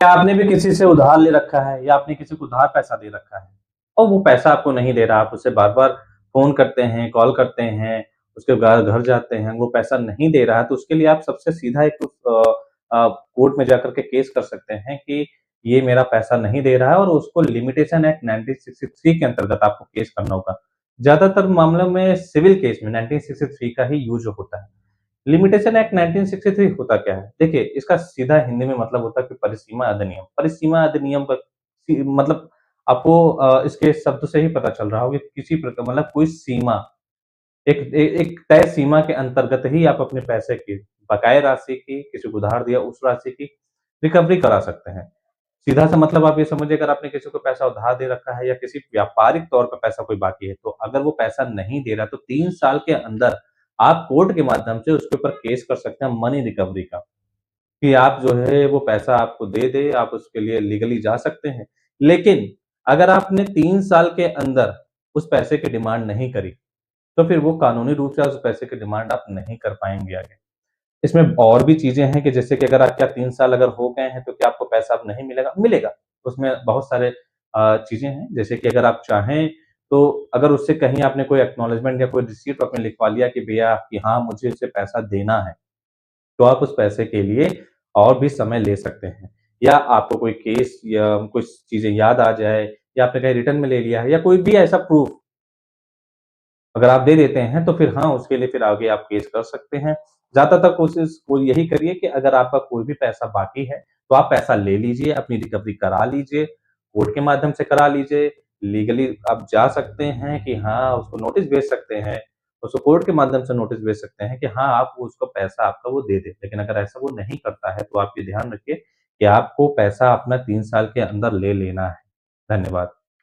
क्या आपने भी किसी से उधार ले रखा है या आपने किसी को उधार पैसा दे रखा है और वो पैसा आपको नहीं दे रहा, आप उसे बार-बार फ़ोन करते हैं, कॉल करते हैं, उसके घर जाते हैं, वो पैसा नहीं दे रहा है, तो उसके लिए आप सबसे सीधा एक कोर्ट में जाकर के केस कर सकते हैं कि ये मेरा पैसा नहीं दे रहा है और उसको लिमिटेशन एक्ट 1963 के अंतर्गत आपको केस करना होगा। ज़्यादातर मामलों में सिविल केस में 1963 का ही यूज़ होता है। लिमिटेशन एक्ट 1963 होता क्या है? देखिए, इसका सीधा हिंदी में मतलब होता है कि परिसीमा अधिनियम। परिसीमा अधिनियम का मतलब आपको इसके शब्द से ही पता चल रहा होगा कि किसी प्रकार मतलब कोई सीमा, एक तय सीमा के अंतर्गत ही आप अपने पैसे की, बकाया राशि की, किसी को उधार दिया उस राशि की रिकवरी करा सकते हैं। सीधा सा मतलब आप ये समझिए, अगर आपने किसी को पैसा उधार दे रखा है या किसी व्यापारिक तौर पे पैसा कोई बाकी है, तो अगर वो पैसा नहीं दे रहा, तो 3 साल के अंदर आप कोर्ट के माध्यम से उसके ऊपर केस कर सकते हैं मनी रिकवरी का, कि आप जो है वो पैसा आपको दे दे, आप उसके लिए लीगली जा सकते हैं। लेकिन अगर आपने 3 साल के अंदर उस पैसे की डिमांड नहीं करी, तो फिर वो कानूनी रूप से उस पैसे की डिमांड आप नहीं कर पाएँगे आगे। इसमें और भी चीज़ें हैं कि जैसे कि अगर आप क्या 3 साल अगर हो गए हैं, तो क्या आपको पैसा अब नहीं मिलेगा? मिलेगा। उसमें बहुत सारे चीज़ें हैं, जैसे कि अगर आप चाहें, तो अगर उससे कहीं आपने कोई एक्नॉलेजमेंट या कोई रिसीप्ट आपने लिखवा लिया कि भैया कि हाँ, मुझे इसे पैसा देना है, तो आप उस पैसे के लिए और भी समय ले सकते हैं। या आपको कोई केस या कुछ चीज़ें याद आ जाए या आपने कहीं रिटर्न में ले लिया है या कोई भी ऐसा प्रूफ अगर आप दे देते हैं, तो फिर हाँ, उसके लिए फिर आगे आप केस कर सकते हैं। ज़्यादातर कोशिश को यही करिए कि अगर आपका कोई भी पैसा बाकी है, तो आप पैसा ले लीजिए, अपनी रिकवरी करा लीजिए, कोर्ट के माध्यम से करा लीजिए। लीगली आप जा सकते हैं कि हाँ, उसको नोटिस भेज सकते हैं, उसको कोर्ट के माध्यम से नोटिस भेज सकते हैं कि हाँ, आप उसको पैसा आपका वो दे दें। लेकिन अगर ऐसा वो नहीं करता है, तो आप ये ध्यान रखिए कि आपको पैसा अपना 3 साल के अंदर ले लेना है। धन्यवाद।